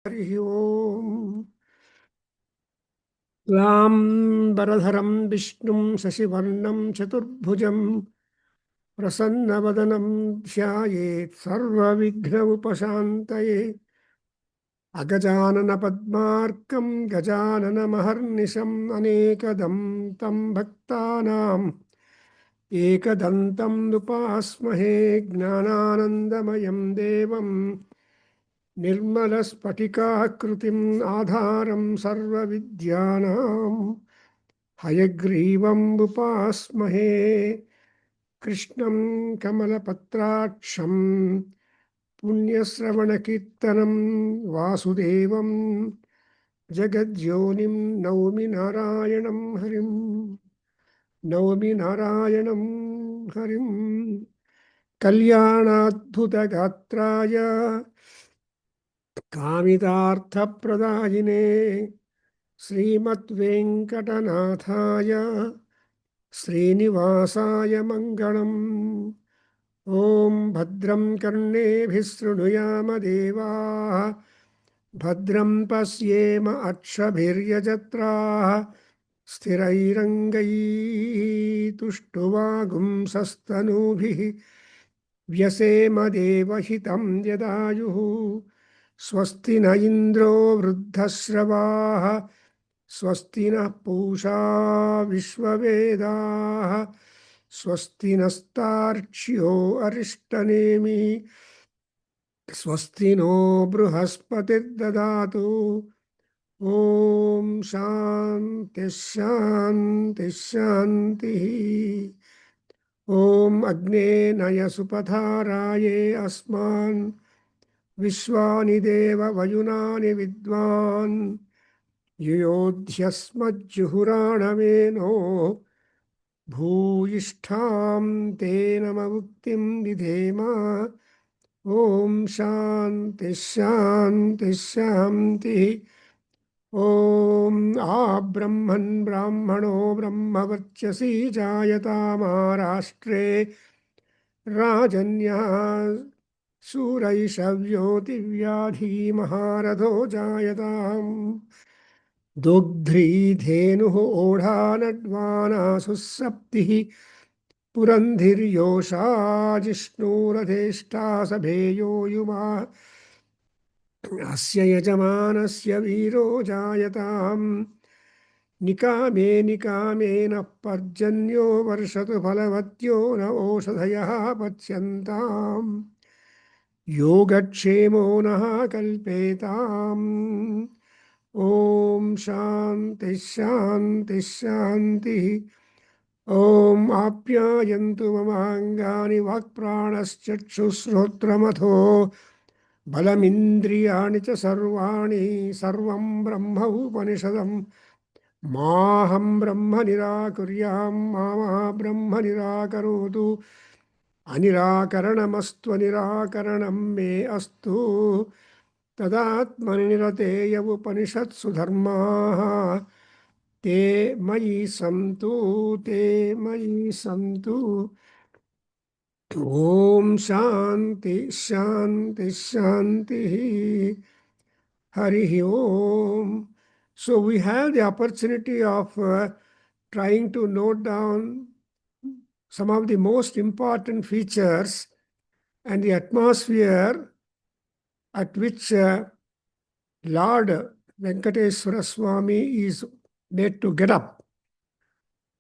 Harihi Om. Lam Vishnum Sasivarnam Chaturbhujam Prasannabadanam Dhyayet Sarva Vighna Upashantaye Agajanana Padmarkam Gajanana Maharnisham Anekadam Tam Bhaktanam Ekadantam Nupasmahe Gnananandamayam Devam Nirmalaspatikakrutim Adharam Sarva Vidyanam Hayagrivam Upasmahe Krishnam Kamalapatraksham Punyasravanakirtanam Vasudevam Jagadyonim Naumi Narayanam Harim Naumi Narayanam Harim Kalyanadbhutagatraya Kamitarthapradaine Srimadvenkatanathaya Srinivasaya Mangalam. Om Bhadram Karnebhih Shrunuyama Devaः Bhadram Pasyema Akshabhiryajatraः Sthirairangai Tushtuvagum Sastanubhih Vyasema Devahitam Yadayuः Swasti na Indro Vruddhasravaः Swasti na Pusha Vishwavedaः Swasti nastarchyo Arishtanemi Swasti no Bruhaspati Dadatu Om Shanti Shanti Shanti Om Agne Naya Supatharaye Asman Vishwani Deva Vayunani Vidwan Yuyodhyasmajjuhuranameno Bhuyishtham Tenamavuktim Vidhema Om Shanti Shanti Shanti Om Abrahman Brahmano Brahmavarchasi Jayatamarashtre Rajanya Suraishavyoti Vyadhi Maharadho Jayatam Dugdhri Dhenuh Odhanadvana Susaptihi Purandhiryosha Jishnuradheshta Sabheyo Yuma Asya Yajamanasya Viro Jayatam Nikame Nikame Na Parjanyo Varshatu Phalavatyo Na Oshadhayaha Pachyantam Yogakshemo Naha Kalpetam Om Shanti Shanti Shanti Om Apyayantu Mamangani Vakpranaschakshushrotramatho Balamindriyani cha sarvani Sarvam Brahma Upanishadam Maham Brahma Nirakuryam Mama Brahma Nirakarotu Anirakaranamastu Nirakaranam Me Astu Tadatmanirateya Upanishatsu Dharmaha Te Mayi Santu Te Mayi Santu Om Shanti Shanti Shanti Harihi Om. So we have the opportunity of trying to note down some of the most important features and the atmosphere at which Lord Venkateshwara Swami is made to get up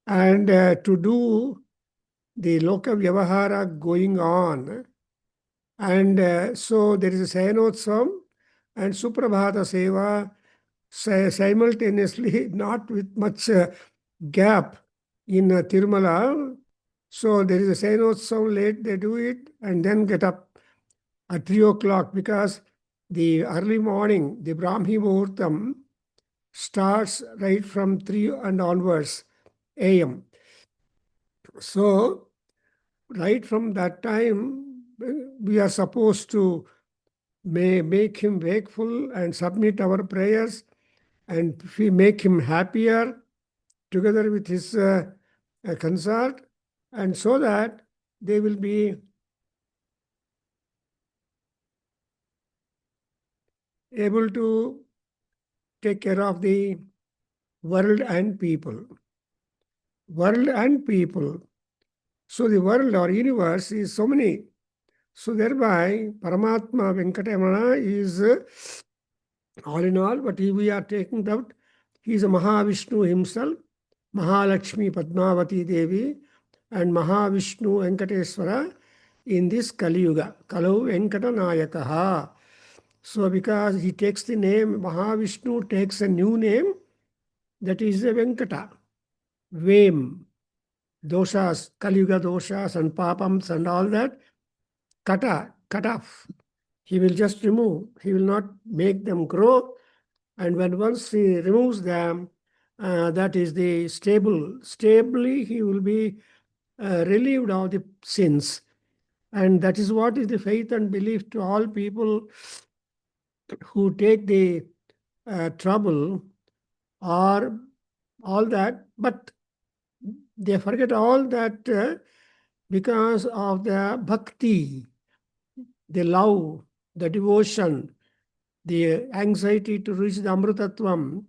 and to do the Loka Vyavahara going on. And so there is a Sayanotsavam and Suprabhata Seva simultaneously, not with much gap in Tirumala. So there is a Sayanotsavam late, they do it and then get up at 3 o'clock because the early morning, the Brahmi Muhurtam starts right from 3 and onwards AM. So right from that time, we are supposed to make him wakeful and submit our prayers and we make him happier together with his consort, and so that they will be able to take care of the world and people. World and people. So the world or universe is so many. So thereby, Paramatma Venkateshwara is all in all, but we are taking out, he is a Mahavishnu himself, Mahalakshmi Padmavati Devi, and Mahavishnu Venkateshwara in this Kali Yuga. Kalau Venkatanayakaha. So because he takes the name, Mahavishnu takes a new name, that is a Venkata. Vem, doshas, Kali Yuga doshas and papams and all that, cut off. He will just remove. He will not make them grow. And when once he removes them, that is the stably he will be relieved of the sins. And that is what is the faith and belief to all people who take the trouble or all that, but they forget all that because of the bhakti, the love, the devotion, the anxiety to reach the Amrutatvam.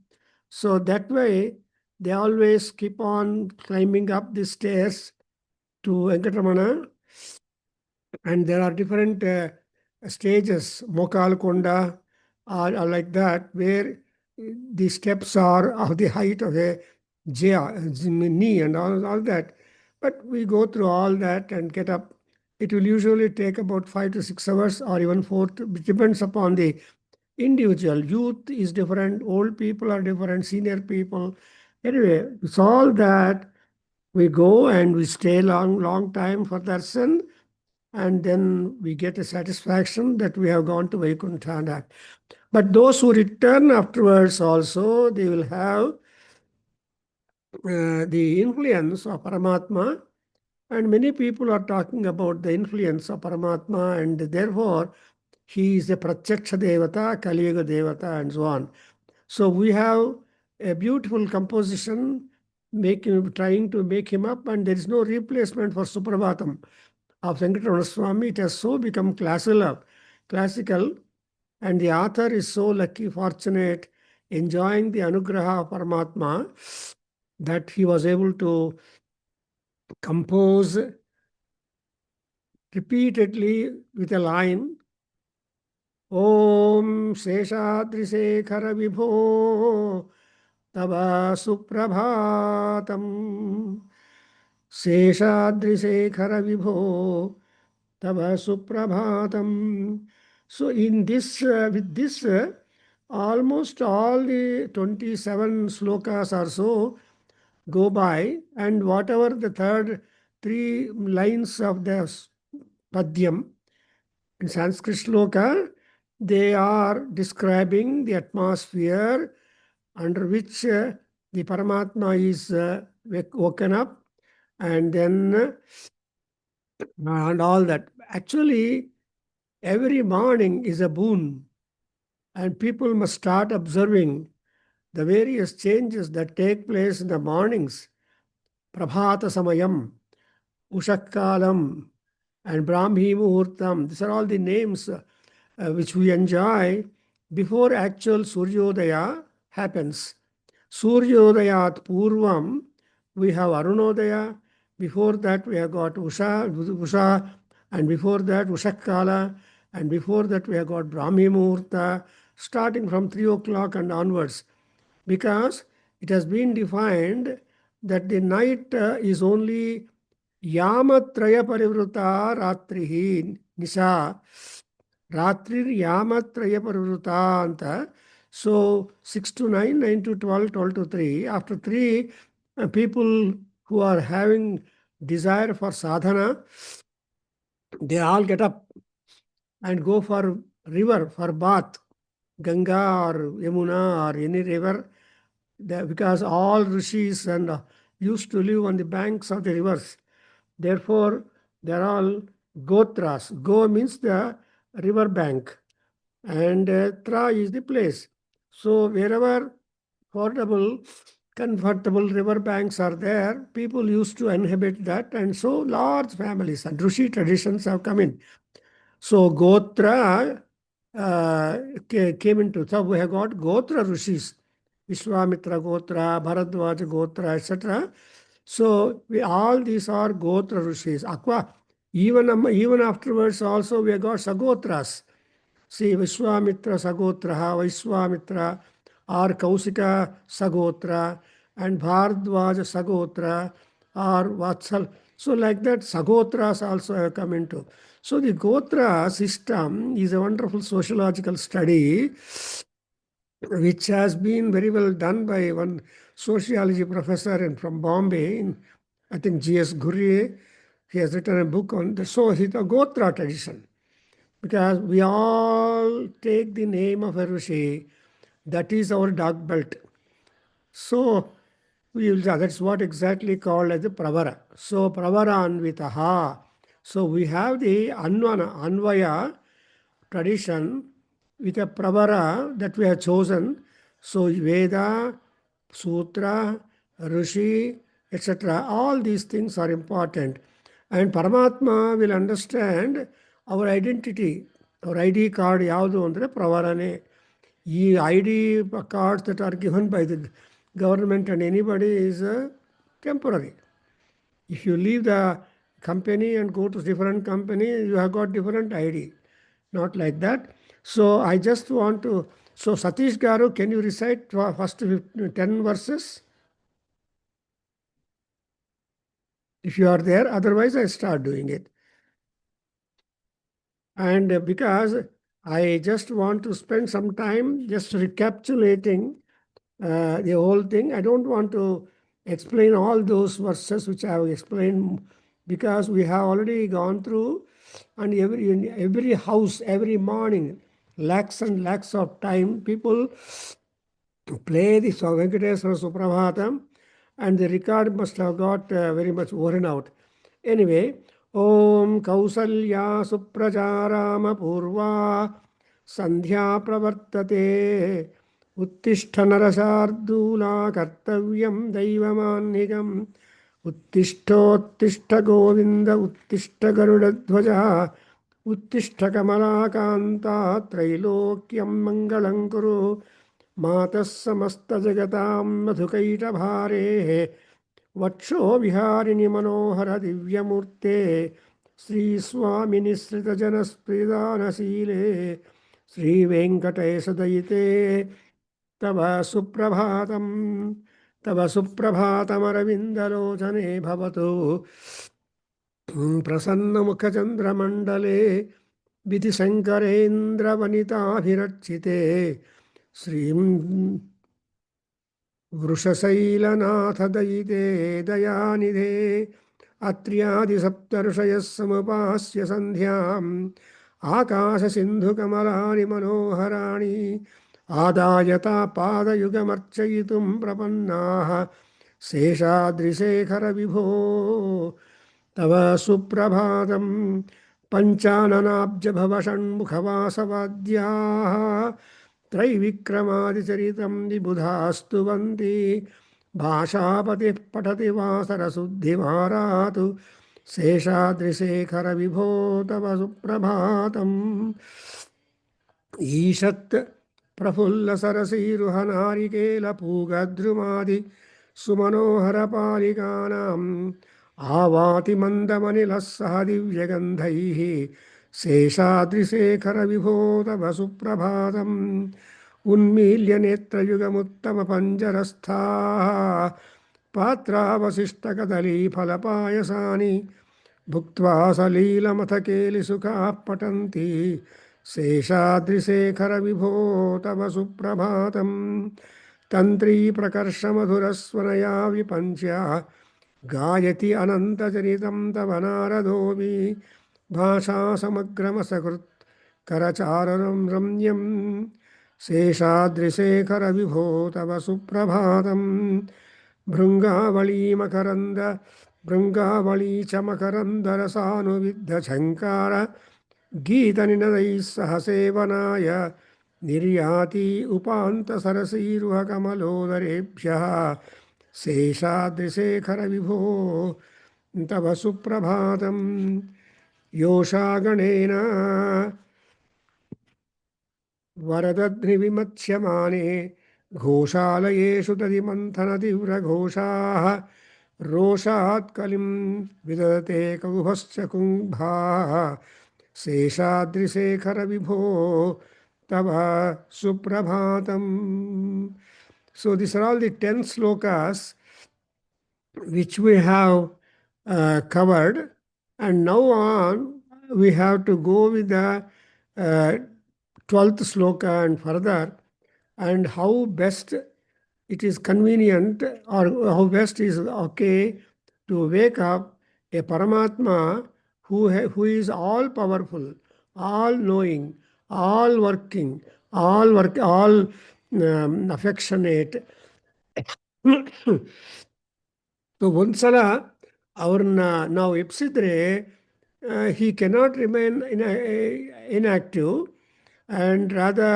So that way, they always keep on climbing up the stairs to Venkatramana. And there are different stages, Mokal Konda, or like that, where the steps are of the height of a knee and all that. But we go through all that and get up. It will usually take about 5 to 6 hours or even 4. It depends upon the individual. Youth is different, old people are different, senior people. Anyway, it's all that we go and we stay long time for darshan, and then we get a satisfaction that we have gone to Vaikuntha. But those who return afterwards also, they will have the influence of Paramatma. And many people are talking about the influence of Paramatma, and therefore he is a Pratyaksha Devata, Kali Yuga Devata, and so on. So we have a beautiful composition trying to make him up, and there is no replacement for Suprabhatam of Venkateshwara Swami. It has so become classical, and the author is so lucky, fortunate, enjoying the anugraha of Paramatma, that he was able to compose repeatedly with a line, Om Seshadrisekhara Vibho Tava Suprabhatam. Seshadrisekhara Vibho Tava Suprabhatam. So in this, with this, almost all the 27 slokas or so go by, and whatever the third 3 lines of the Padyam in Sanskrit sloka, they are describing the atmosphere under which the Paramatma is woken up, and then and all that. Actually, every morning is a boon, and people must start observing the various changes that take place in the mornings. Prabhata Samayam, Ushakalam, and Brahmi Muhurtam. These are all the names which we enjoy before actual Suryodaya happens. Suryodayat Purvam, we have Arunodaya. Before that, we have got Usha, and before that, Ushakala, and before that, we have got Brahmi Muhurta, starting from 3 o'clock and onwards. Because it has been defined that the night is only Yamatraya Parivruta Ratrihi Nisha. Ratrir Yamatraya Parivruta Anta. So 6 to 9, 9 to 12, 12 to 3. After 3, people who are having desire for sadhana, they all get up and go for river, for bath, Ganga or Yamuna or any river, because all rishis and used to live on the banks of the rivers. Therefore, they are all gotras. Go means the river bank, and tra is the place. So wherever affordable, comfortable river banks are there, people used to inhabit that, and so large families and Rishi traditions have come in. So Gotra came into. So we have got Gotra Rishis, Vishwamitra Gotra, Bharadwaja Gotra, etc. So all these are Gotra Rishis. Even afterwards also we have got Sagotras. See, Vishwamitra Sagotraha, Vishwamitra, or Kausika Sagotra, and Bharadwaja Sagotra, or Vatsal. So, like that, Sagotras also have come into. So, the Gotra system is a wonderful sociological study which has been very well done by one sociology professor from Bombay, I think G.S. Gurye. He has written a book on the so it's a Gotra tradition because we all take the name of a Rishi. That is our dog belt. So we will that's what exactly called as the pravara. So pravara anvitaha. So we have the anvaya tradition with a pravara that we have chosen. So Veda, Sutra, Rishi, etc. All these things are important. And Paramatma will understand our identity. Our ID card ಯಾವುದು ಅಂದರೆ ಪ್ರವರನೇ. ಈ ID cards that are given by the government and anybody is temporary. If you leave the company and go to different company, you have got different ID. Not like that. So I just want to. So Satish Garu, can you recite first 10 verses? If you are there, otherwise I start doing it. And because I just want to spend some time just recapitulating the whole thing. I don't want to explain all those verses which I have explained because we have already gone through, and every house, every morning, lakhs and lakhs of time, people play the Venkateshwara Suprabhatam, and the record must have got very much worn out. Anyway, Om Kausalya Suprajarama Purva Sandhya Pravartate उत्तिष्ठ नरशार्दूला कर्तव्यं दैवमान्निकम् उत्तिष्ठोत्तिष्ठ गोविन्द उत्तिष्ठ गरुडध्वजः उत्तिष्ठ कमलाकान्ता त्रैलोक्यं मङ्गलं कुरु मातः समस्तजगतां मधुकैटभारेः वक्षो विहारिणि मनोहर दिव्यमूर्ते श्रीस्वामिनिसृतजनस्प्रिदानशीले श्रीवेङ्कटेशदयिते तव सुप्रभातमरविन्दलोचने भवतु प्रसन्नमुखचन्द्रमण्डले विधिशङ्करेन्द्रवनिताभिरक्षिते श्रीं वृषशैलनाथदयिते दयानिधे अत्र्यादिसप्तर्षयः समुपास्य सन्ध्याम् आकाशसिन्धुकमलानि मनोहराणि आदायता पादयुगमर्चयितुं प्रपन्नाः शेषाद्रिशेखरविभो तव सुप्रभातं पञ्चाननाब्जभवषण्मुखवासवाद्याः त्रैविक्रमादिचरितं विबुधास्तुवन्ति भाषापतिः पठति वासरशुद्धिमारातु शेषाद्रिशेखरविभो तव सुप्रभातम् ईषत् प्रफुल्लसरसीरुहनारिकेलपूगद्रुमादि सुमनोहरपालिकानाम् आवातिमन्दमनिलः सह दिव्यगन्धैः शेषाद्रिशेखरविभो तव सुप्रभातम् उन्मील्य नेत्रयुगमुत्तमपञ्जरस्थाः पात्रावशिष्टकदलीफलपायसानि भुक्त्वा सलीलमथकेलिसुखाः पठन्ति शेषाद्रिशेखरविभो तव सुप्रभातम् तन्त्रीप्रकर्षमधुरस्वनया विपञ्च्य गायति अनन्तचरितं तव नारदोऽपि भाषासमग्रमसकृत् करचारणं रम्यं शेषाद्रिशेखरविभो तव सुप्रभातम् भृङ्गावळी च मकरन्दरसानुविद्धझङ्कार गीतनिनदैः सह सेवनाय निर्याति उपान्तसरसीरुहकमलोदरेभ्यः शेषाद्रिशेखरविभो तव सुप्रभातम् योषागणेन वरदध्निविमत्स्यमाने घोषालयेषु तदिमन्थनतीव्रघोषाः रोषात् कलिं विदधते ककुभश्च कुम्भाः शेषाद्रिशेखरविभो तव सुप्रभातम्. So these are all the 10 slokas which we have covered, and now on we have to go with the 12th sloka and further, and how best it is convenient or how best is okay to wake up a Paramatma who is all powerful, all knowing, all working, all affectionate. So ಒಂದ್ಸಲ ಅವ್ರನ್ನ ನಾವು ಎಪ್ಸಿದ್ರೆ he cannot remain inactive, and rather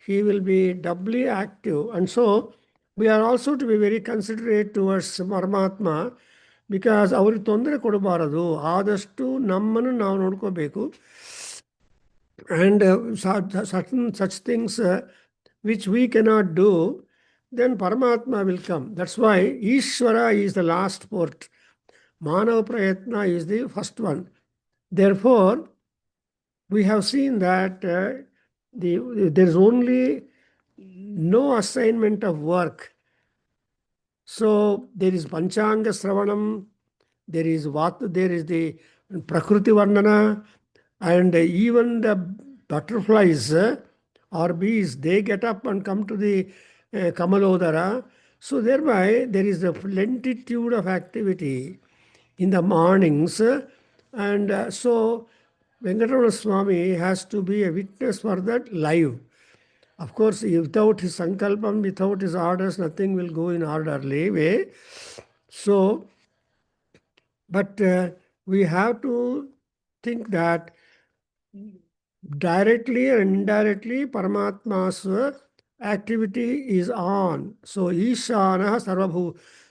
he will be doubly active. And so we are also to be very considerate towards Paramatma, because ಅವ್ರಿಗೆ ತೊಂದರೆ ಕೊಡಬಾರದು, ಆದಷ್ಟು ನಮ್ಮನ್ನು ನಾವು ನೋಡ್ಕೋಬೇಕು. And certain such things which we cannot do, then Paramatma will come. That's why Ishvara is the last port. Manav Prayatna is the first one. Therefore, we have seen that there is only no assignment of work. So there is Panchanga Sravanam, there is the Prakriti Varnana, and even the butterflies or bees, they get up and come to the Kamalodara. So thereby there is a plenitude of activity in the mornings, and so Venkateshwara Swami has to be a witness for that live. Of course, without his sankalpam, without his orders, nothing will go in orderly way. So, but we have to think that directly and indirectly Paramatma's activity is on. So Ishana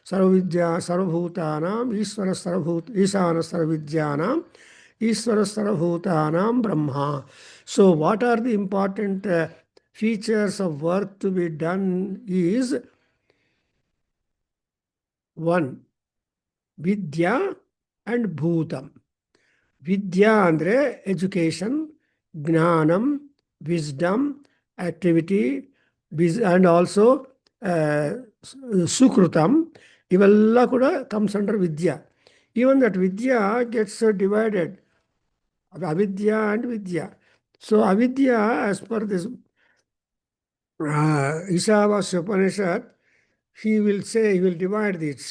Sarvavidya Sarvabhutanam, Ishvara Ishana Sarvavidyanam, Ishvara Sarvabhutanam Brahma. So what are the important features of work to be done is: one, Vidya and Bhutam. Vidya andre education, ಜ್ಞಾನಂ, wisdom, activity, and also sukrutam. ಇವೆಲ್ಲ ಕೂಡ comes under vidya. Even that vidya gets divided, avidya and vidya. So avidya, as per this Ishavasya Upanishad, he will divide this.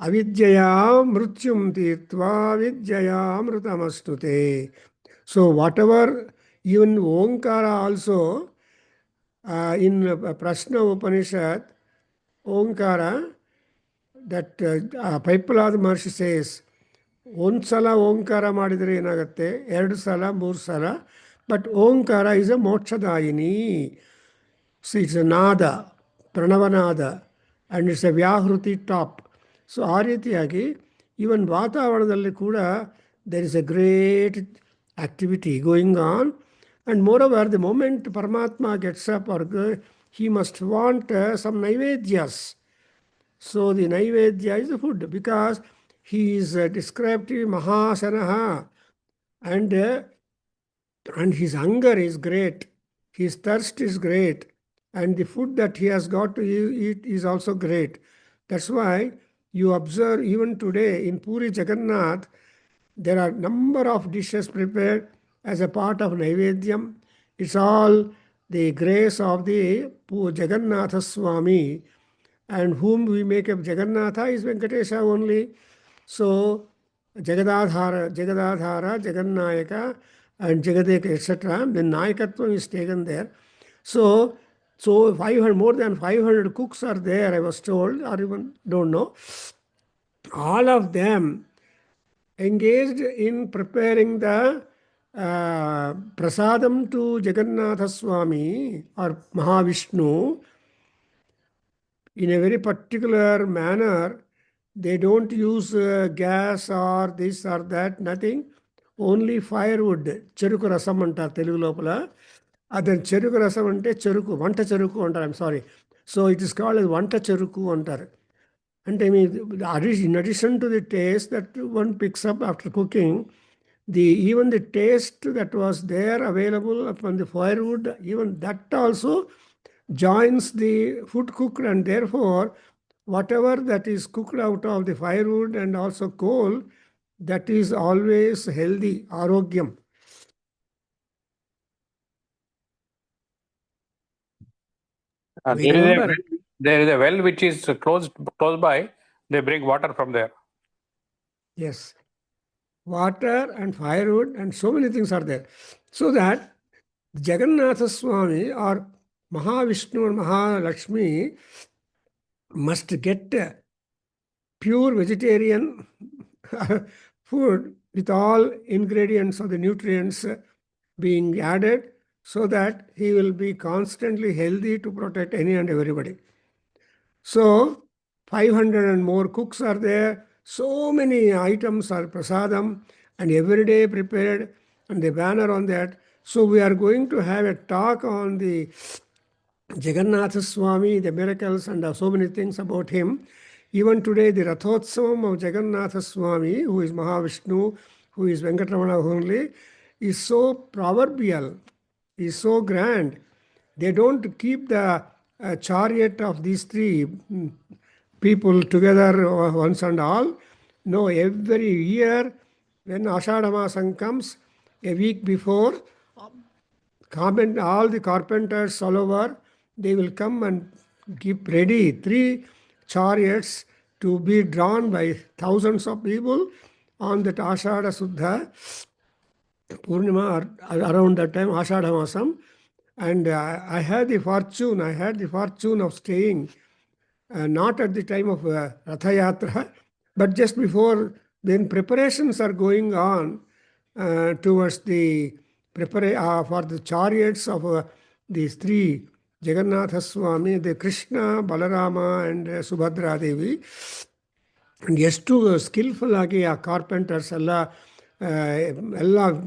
Avidyaya mrutyum tirtva vidyaya mrutamastute. So whatever, even Omkara also, in Prashna Upanishad, Omkara, that Paipalad Maharshi says, ಒಂದ್ಸಲ ಓಂಕಾರ ಮಾಡಿದರೆ ಏನಾಗುತ್ತೆ, 2 ಸಲ 3 ಸಲ, but ಓಂಕಾರ is a ಮೋಕ್ಷದಾಯಿನಿ. So it's a ನಾದ, ಪ್ರಣವನಾದ, and it's a ವ್ಯಾಹೃತಿ ಟಾಪ್. ಸೊ ಆ ರೀತಿಯಾಗಿ ಈವನ್ ವಾತಾವರಣದಲ್ಲಿ ಕೂಡ there is a great activity going on. And moreover, the moment Paramatma gets up, he must want some naivedyas. So the naivedya is the food, because he is described to be Mahasanaha, and his hunger is great, his thirst is great, and the food that he has got to eat is also great. That's why you observe even today in Puri Jagannath, there are number of dishes prepared as a part of Naivedyam. It's all the grace of the Jagannatha Swami, and whom we make up Jagannatha is Venkatesha only. So Jagadadhara, Jagannayaka, and Jagadeka, etc. The Nayakatvam is taken there. So 500, more than 500 cooks are there, I was told, or even don't know. All of them engaged in preparing the prasadam to Jagannatha Swami or Mahavishnu in a very particular manner. They don't use gas or this or that, nothing. Only firewood, చెరుకు రసం అంటారు తెలుగు లోపల, Then చెరుకు రసం అంటే చెరుకు, వంట చెరుకు అంటారు. I'm sorry. So it is called as వంట చెరుకు అంటారు. అంటే మీ in addition to the taste that one picks up after cooking, even the taste that was there available upon the firewood, even that also joins the food cooked, and therefore whatever that is cooked out of the firewood and also coal, that is always healthy, arogyam. We remember. There is a well which is close by. They bring water from there. Yes. Water and firewood and so many things are there. So that Jagannatha Swami or Mahavishnu and Mahalakshmi must get pure vegetarian food with all ingredients of the nutrients being added, so that he will be constantly healthy to protect any and everybody. So 500 and more cooks are there. So many items are prasadam and every day prepared, and the banner on that. So we are going to have a talk on the Jagannatha Swami, the miracles, and so many things about him. Even today, the Rathotsavam of Jagannatha Swami, who is Mahavishnu, who is Venkateshwara only, is so proverbial, is so grand. They don't keep the chariot of these three people together once and all. No, every year when Ashadha Masam comes, a week before, all the carpenters all over, they will come and keep ready 3 chariots to be drawn by thousands of people on that Ashadha Suddha Purnima, around that time, Ashadha Masam. And I had the fortune of staying not at the time of Rathayatra, but just before, when preparations are going on towards the for the chariots of these three, Jagannatha Swami, the Krishna, Balarama, and Subhadra Devi. And ಎಷ್ಟು skilful ಆಗಿ ಆ carpenters ಎಲ್ಲ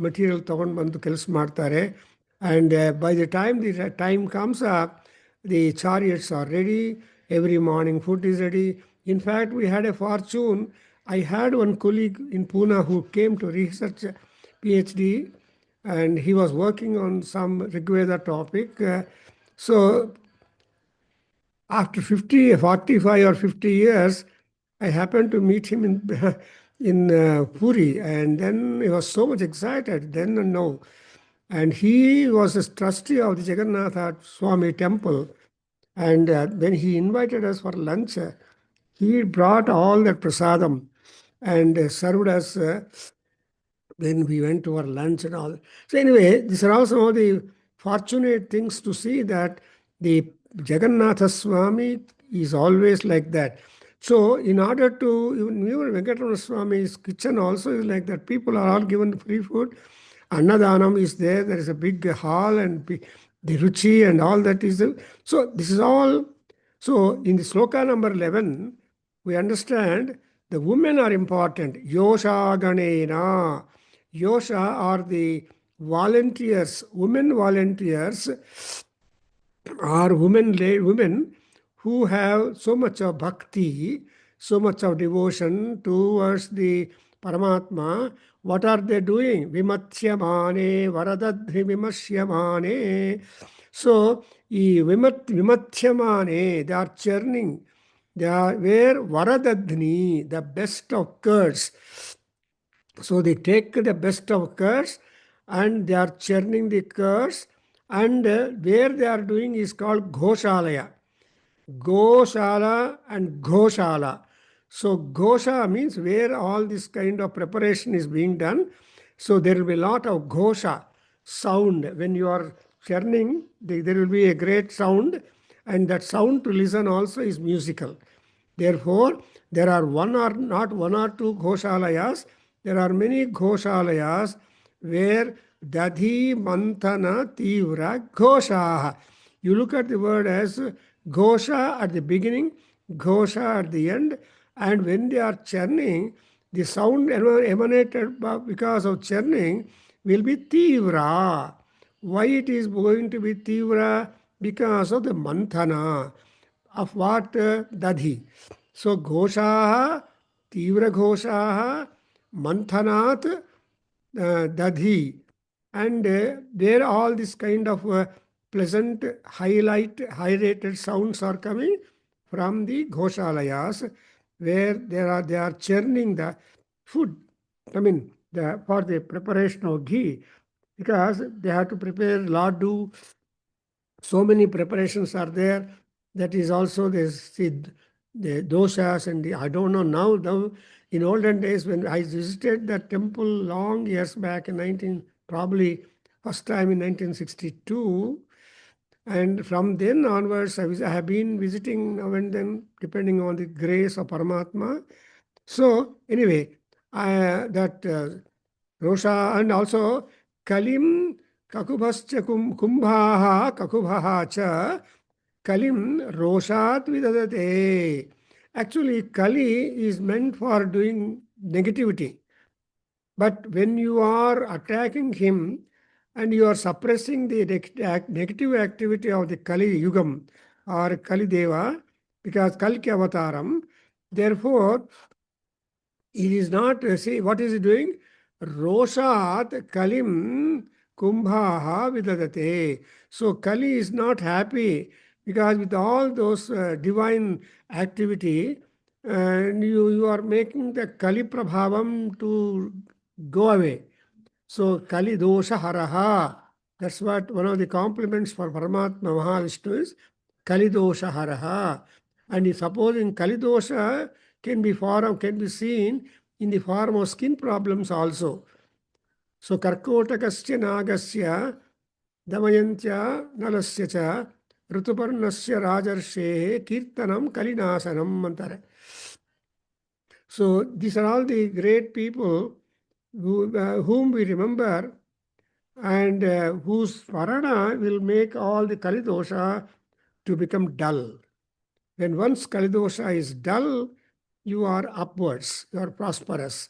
material ತೊಗೊಂಡು ಬಂದು ಕೆಲಸ ಮಾಡ್ತಾರೆ. And by the time the time comes up, the chariots are ready. Every morning food is ready. In fact, we had a fortune. I had one colleague in Pune who came to research PhD, and he was working on some Rigveda topic. So after 45 or 50 years, I happened to meet him in Puri, and then he was so much excited then and now. And he was a trustee of the Jagannatha Swami temple. And when he invited us for lunch, he brought all that prasadam and served us when we went to our lunch and all. So anyway, these are all some of the fortunate things to see that the Jagannatha Swami is always like that. So in order to, even Venkateshwara Swami's kitchen also is like that. People are all given free food. Annadanam is there. There is a big hall, and the ruchi and all that is. So this is all. So in the sloka number 11, we understand the women are important. Yosha Ganena. Yosha are the volunteers. Women volunteers are women who have so much of bhakti, so much of devotion towards the Paramatma. What are they doing? Vimathyamane, Varadadhri Vimashyamane. So, Vimathyamane, they are churning. They are where Varadadhni, the best of curds. So they take the best of curds and they are churning the curds, and where they are doing is called Goshalaya. Goshala and Goshala. So Gosha means where all this kind of preparation is being done. So there will be a lot of Gosha sound. When you are churning, there will be a great sound, and that sound to listen also is musical. Therefore, there are not one or two Goshalayas. There are many Goshalayas where Dadhi Mantana Tivra Goshaha. You look at the word as Gosha at the beginning, Gosha at the end, and when they are churning, the sound emanated because of churning will be Tivra. Why it is going to be Tivra? Because of the Manthana of what? Dadhi. So Ghoshaha, Tivra Ghoshaha, Manthanat, Dadhi. And where all this kind of pleasant, high-rated sounds are coming from the Ghoshalayas, where they are churning the food. I mean, for the preparation of ghee, because they have to prepare laddu. So many preparations are there. That is also the doshas and I don't know now. In olden days, when I visited the temple long years back in probably first time in 1962, and from then onwards, I have been visiting now and then, depending on the grace of Paramatma. So anyway, that Rosha and also Kalim Kakubhascha Kumbhaha Kakubhaha cha Kalim Roshat Vidadate. Actually, Kali is meant for doing negativity. But when you are attacking him and you are suppressing the negative activity of the Kali Yugam or Kali Deva, because Kalki Avataram, therefore, it is not, see, what is it doing? Roshat Kalim Kumbhaha Vidadate. So Kali is not happy because with all those divine activity, and you are making the Kali Prabhavam to go away. So Kali Dosha Haraha. That's what one of the compliments for Paramatma Mahavishnu is Kali Dosha Haraha. And if supposing Kali Dosha can be seen in the form of skin problems also. So Karkotakasya Nagasya Damayantya Nalasya cha Rutuparnasya Rajarshe Kirtanam Kalinasanam Antare. So these are all the great people whom we remember and whose Varana will make all the Kalidosha to become dull. When once Kalidosha is dull, you are upwards, you are prosperous.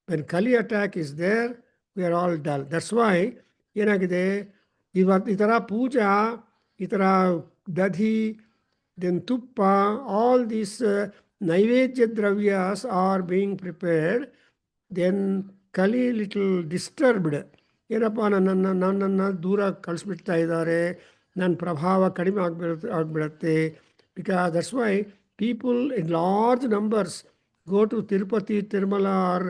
When Kali attack is there, we are all dull. That's why, Yenagide, Itara Puja, Itara Dadhi, then Tuppa, all these Naivedya Dravyas are being prepared. Then Kali little disturbed. ಏನಪ್ಪ ನನ್ನನ್ನು ದೂರ ಕಳಿಸ್ಬಿಡ್ತಾ ಇದ್ದಾರೆ, ನನ್ನ ಪ್ರಭಾವ ಕಡಿಮೆ ಆಗಿಬಿಡುತ್ತೆ. Because that's why people in large numbers go to Tirupati, Tirumala, or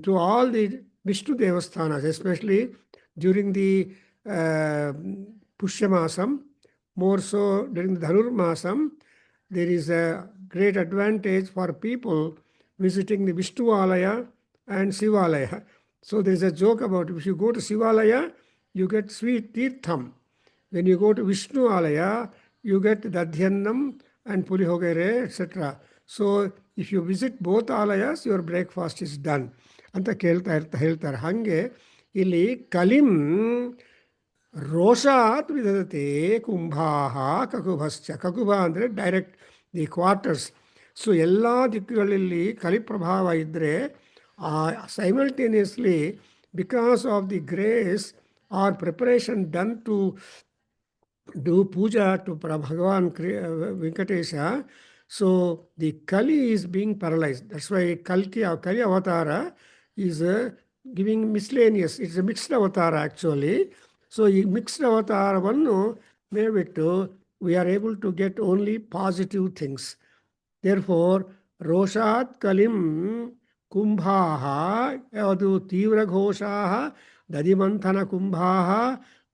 to all the Vishnu Devasthanas, especially during the Pushyamasam, more so during the Dhanurmasam. There is a great advantage for people visiting the Vishnu Alaya and Shivalaya. So there is a joke about it. If you go to Shivalaya, you get sweet tirtham. When you go to Vishnu Alaya, you get the Adhyanam and Pulihogere, etc. So if you visit both Alayas, your breakfast is done. ಅಂತ ಹೇಳ್ತಾರೆ. ಹಾಗೆ ಇಲ್ಲಿ ಕಲಿಂ ರೋಷಾತ್ ವಿದತೆ ಕುಂಭಾಹ ಕಕುಭಶ್ಚ. ಕಕುಭ ಅಂದರೆ direct the quarters. So ಎಲ್ಲ ದಿಕ್ಕುಗಳಲ್ಲಿ ಕಲಿಪ್ರಭಾವ ಇದ್ದರೆ simultaneously, because of the grace or preparation done to do puja to Bhagavan Venkatesha, so the Kali is being paralyzed. That's why Kali Avatara is giving miscellaneous. It's a mixed avatar actually. So ಈ mixed ಅವತಾರವನ್ನು ಮೇಲ್ಬಿಟ್ಟು we are able to get only positive things. Therefore, ರೋಷಾತ್ ಕಲಿಂ ಕುಂಭಾಹ ಯಾವುದು ತೀವ್ರ ಘೋಷಾಹ ದಧಿಮಂಥನ ಕುಂಭಾಹ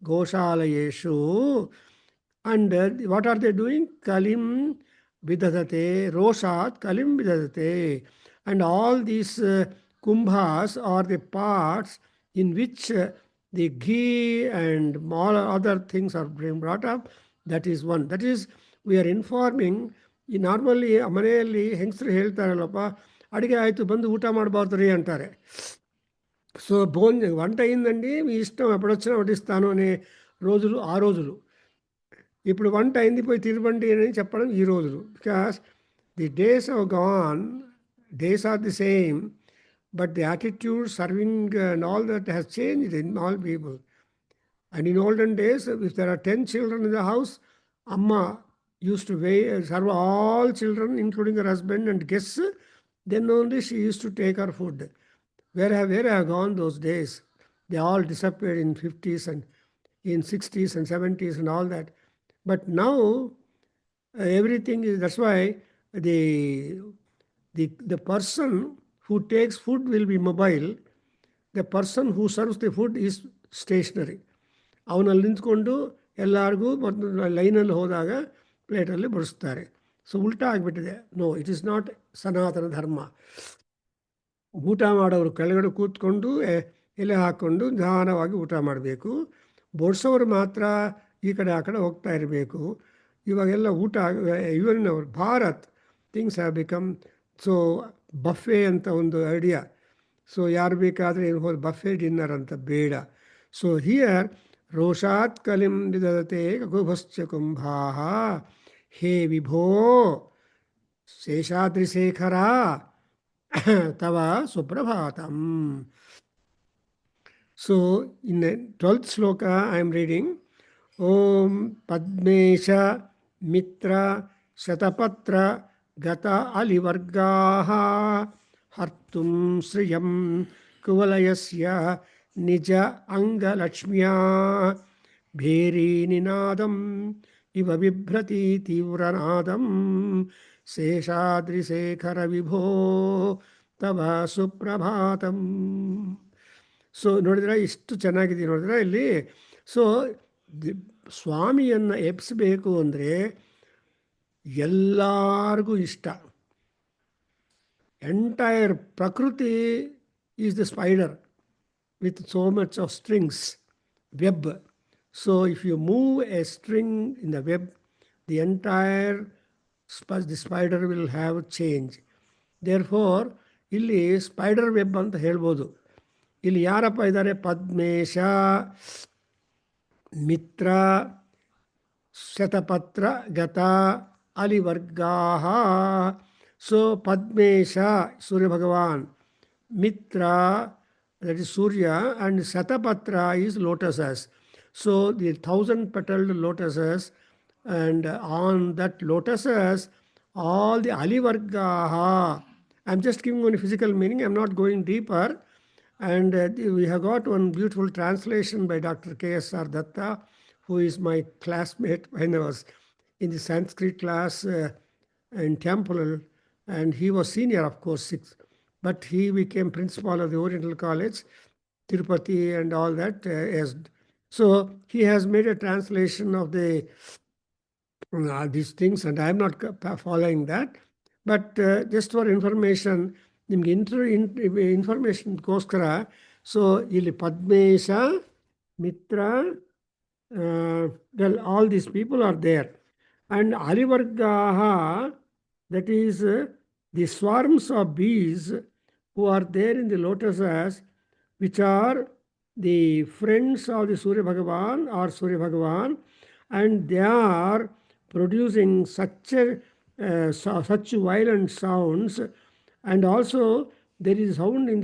ಘೋಷಾಲಯೇಷು. And what are they doing? Kalim vidadate, roshat kalim vidadate. And all these kumbhas are the parts in which the ghee and all other things are being brought up. That is one. That is, we are informing. ಈ normally ಮನೆಯಲ್ಲಿ ಹೆಂಗಸರು ಹೇಳ್ತಾರಲ್ಲಪ್ಪ, అడిగే ఆಯ್ತು ಬಂದು ಊಟ ಮಾಡಬಾರ್ದು ರೀ అంటారే. So వంట అయిందండి, మీ ఇష్టం ఎప్పుడొచ్చినా వడ్డిస్తాను అనే రోజులు ఆ రోజులు. ఇప్పుడు వంట అయింది పోయి తిరబండి అని చెప్పడం ఈ రోజులు. Because the days of gone, days are the same, but the attitude, serving, and all that has changed in all people. And in olden days, if there are 10 children in the house, Amma used to serve all children, including her husband and guests. Then only she used to take her food. Where have gone those days? They all disappeared in 50s and in 60s and 70s and all that. But now everything is, that's why the person who takes food will be mobile. The person who serves the food is stationary. ಅವನಲ್ಲಿ ನಿಂತ್ಕೊಂಡು ಎಲ್ಲರಿಗೂ ಮತ್ತು ಲೈನಲ್ಲಿ ಹೋದಾಗ ಪ್ಲೇಟಲ್ಲಿ ಬಡಿಸ್ತಾರೆ. So ಉಲ್ಟಾ ಆಗಿಬಿಟ್ಟಿದೆ. No, it is not ಸನಾತನ ಧರ್ಮ. ಊಟ ಮಾಡೋರು ಕೆಳಗಡೆ ಕೂತ್ಕೊಂಡು ಎಲೆ ಹಾಕ್ಕೊಂಡು ನಿಧಾನವಾಗಿ ಊಟ ಮಾಡಬೇಕು. ಬಡಿಸೋರು ಮಾತ್ರ ಈ ಕಡೆ ಆ ಕಡೆ ಹೋಗ್ತಾ ಇರಬೇಕು. ಇವಾಗೆಲ್ಲ ಊಟ even Bharat things have become so buffet ಅಂತ ಒಂದು ಐಡಿಯಾ. ಸೊ ಯಾರು ಬೇಕಾದರೆ ಏನು ಹೋದ ಬಫೆ ಡಿನ್ನರ್ ಅಂತ ಬೇಡ. ಸೊ ಹಿಯರ್ ರೋಷಾತ್ ಕಲಿಂ ವಿದದತೆ ಕುಭಶ್ಚ ಕುಂಭಾಃ ಹೇ ವಿಭೋ ಶೇಷಾದ್ರಿಶೇಖರ ತವ Suprabhatam. So in the 12th sloka I am reading, Om Padmesha Mitra Shatapatra Gata Alivargaha Hartum Sriyam Kuvalayasya Nija Anga Lakshmiya Bheri Ninadam Iva Vibhrati Tivranadam Seshadrisekhara Vibho Tava Suprabhatam. So ನೋಡಿದ್ರೆ ಇಷ್ಟು ಚೆನ್ನಾಗಿದೆ ನೋಡಿದ್ರೆ ಇಲ್ಲಿ. So ಸ್ವಾಮಿಯನ್ನು ಎಬ್ಬಿಸಬೇಕು ಅಂದರೆ ಎಲ್ಲರಿಗೂ ಇಷ್ಟ. Entire ಪ್ರಕೃತಿ is the spider with so much of strings, web. So if you move a string in the web, the entire the spider will have change. Therefore ಇಲ್ಲಿ ಸ್ಪೈಡರ್ ವೆಬ್ ಅಂತ ಹೇಳ್ಬೋದು. ಇಲ್ಲಿ ಯಾರಪ್ಪ ಇದ್ದಾರೆ? ಪದ್ಮೇಶ, ಮಿತ್ರ, ಶತಪತ್ರ ಗತ, ಅಲಿವರ್ಗಾಹ. So Padmesha Surya Bhagavan, Mitra that is Surya, and Satapatra is lotuses. So the 1,000-petaled lotuses, and on that lotuses all the Alivargaha. I'm just giving one physical meaning, I'm not going deeper. And we have got one beautiful translation by Dr. K.S.R. Datta, who is my classmate when I was in the Sanskrit class in Temple. And he was senior, of course, but he became principal of the Oriental College, Tirupati and all that. So he has made a translation of these things, and I am not following that. But just for information, ನಿಮಗೆ ಇನ್ಫಾರ್ಮೇಷನ್ಗೋಸ್ಕರ. So ಇಲ್ಲಿ ಪದ್ಮೇಶ, ಮಿತ್ರ, well, all these people are there. And Alivargaha, that is the swarms of bees who are there in the lotuses, which are the friends of the Surya Bhagavan or Surya Bhagavan, and they are producing such violent sounds. And also there is sound in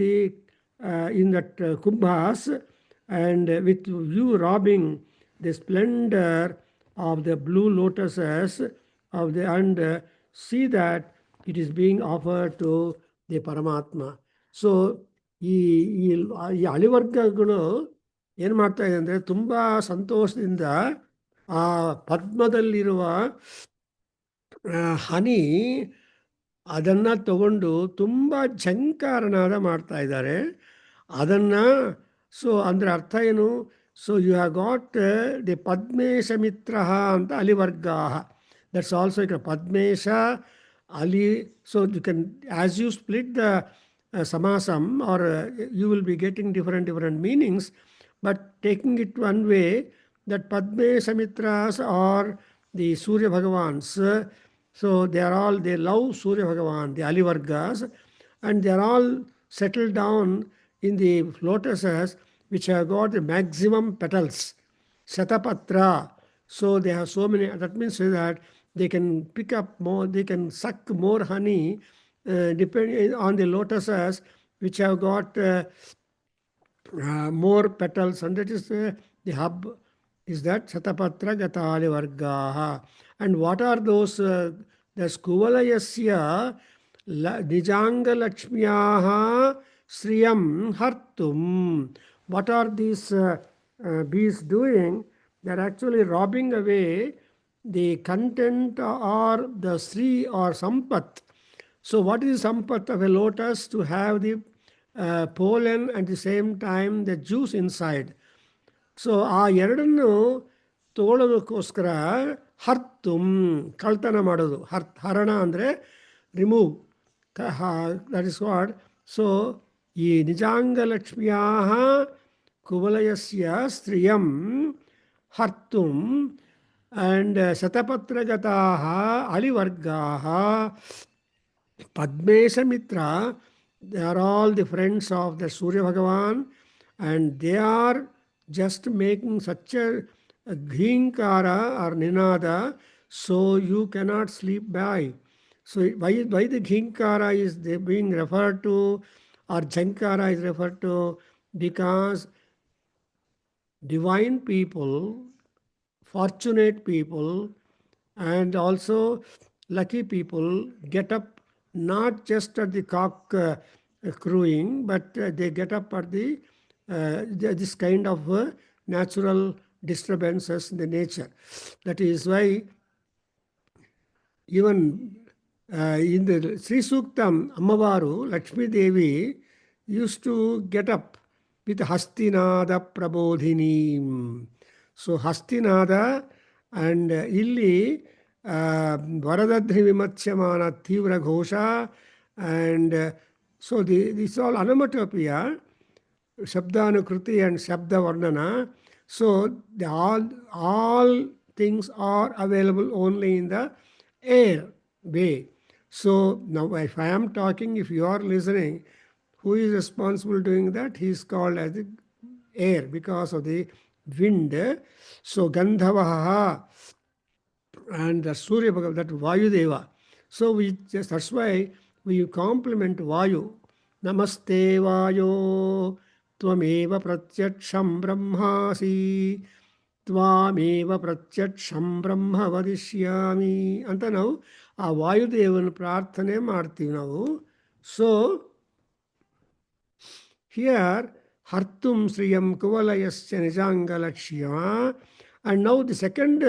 that kumbhas, and with you robbing the splendor of the blue lotuses of the, and see that it is being offered to the Paramatma. So ಈ ಅಳಿವರ್ಗಗಳು ಏನು ಮಾಡ್ತಾ ಇದೆ ಅಂದರೆ ತುಂಬ ಸಂತೋಷದಿಂದ ಆ ಪದ್ಮದಲ್ಲಿರುವ ಹನಿ ಅದನ್ನು ತಗೊಂಡು ತುಂಬ ಝಂಕಾರನಾದ ಮಾಡ್ತಾ ಇದ್ದಾರೆ ಅದನ್ನು. ಸೊ ಅಂದರೆ ಅರ್ಥ ಏನು? So you have got the Padmesha Mitra ಅಂತ ಅಲಿವರ್ಗಾ. ದಟ್ಸ್ ಆಲ್ಸೋ ಈಗ Padmesha Ali. So you can, as you split the samasam, or you will be getting different meanings, but taking it one way, that Padmesha Mitras are the Surya Bhagavans. So they love Surya Bhagavan, the Alivargas, and they are all settled down in the lotuses which have got the maximum petals, Shatapatra. So they have so many, that means that they can pick up more, they can suck more honey depending on the lotuses which have got more petals, and that is the hub is that Satapatra Gatali Vargaha. And what are those? The Skuvalayasya Nijanga Lakshmiyaha Sriyam Hartum. What are these bees doing? They're actually robbing away the content or the Sri or Sampat. So, what is Sampat of a lotus? To have the pollen at the same time the juice inside. So ಆ ಎರಡನ್ನು ತಗೊಳ್ಳೋದಕ್ಕೋಸ್ಕರ ಹರ್ತುಂ ಕಳ್ತನ ಮಾಡೋದು. ಹರಣ ಅಂದರೆ remove, that is what. So ಈ ನಿಜಾಂಗಲಕ್ಷ್ಮಿಯಾ ಕುವಲಯಸ್ಯ ಸ್ತ್ರಿಯಂ ಹರ್ತುಂ and ಶತಪತ್ರಗತಾ ಅಲಿವರ್ಗಾ Padmeshamitra, they are all the friends of the Surya Bhagavan, and they are just making such a ghinkara or ninada, so you cannot sleep by. So why the ghinkara is they being referred to, or jankara is referred to? Because divine people, fortunate people, and also lucky people get up not just at the cock crowing, but they get up at this kind of natural disturbances in the nature. That is why even in the Sri Suktam, Ammavaru, Lakshmi Devi used to get up with Hastinada Prabodhini. So Hastinada and Illi Varadadri Vimatsyamana Tivra Ghosha, and so this all onomatopoeia, Shabdanukruti and Shabda Varnana. So all things are available only in the air way. So now if I am talking, if you are listening, who is responsible doing that? He is called as the air because of the wind. So Gandhavaha and the Surya Bhagavan, that Vayudeva. So we just, that's why we compliment Vayu. Namaste Vayo Tvameva Pratyaksham Brahmasi Tvameva Pratyaksham Brahma Vadishyami ಅಂತ ನಾವು ಆ ವಾಯುದೇವನ ಪ್ರಾರ್ಥನೆ ಮಾಡ್ತೀವಿ ನಾವು. So here ಹರ್ತುಂ ಶ್ರಿಯಂ ಕುವಲಯಸ್ಯ ನಿಜಾಂಗಲಕ್ಷ್ಯ. And now the second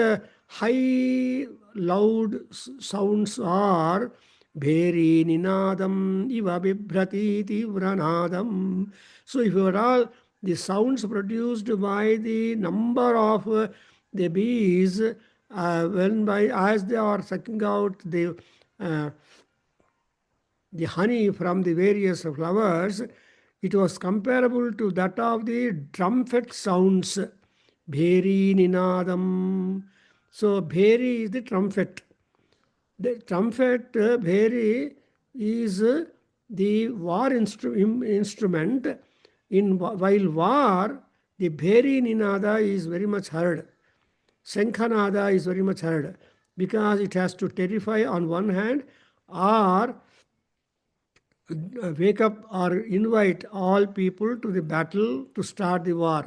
high loud sounds are Bheri Ninadam Iva Bibhrati Tivranadam. So if you are all the sounds produced by the number of the bees as they are sucking out the honey from the various flowers, it was comparable to that of the trumpet sounds. Bheri Ninadam. So Bheri is the trumpet. The trumpet, Bheri, is the war instrument. While war, the Bheri Ninada is very much heard. Shankhanada is very much heard because it has to terrify on one hand or wake up or invite all people to the battle to start the war.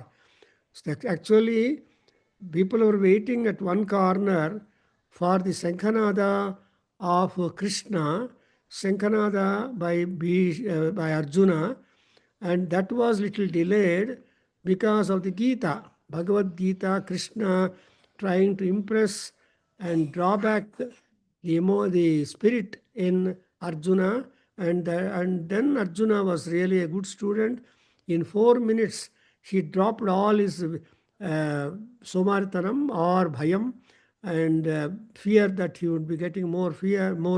So actually, people were waiting at one corner for the Shankhanada of Krishna, Shankhanada by Arjuna, and that was little delayed because of the Gita, Bhagavad Gita, Krishna trying to impress and draw back the spirit in Arjuna, and then Arjuna was really a good student. In 4 minutes, he dropped all his Somaritanam or Bhayam and fear that he would be getting more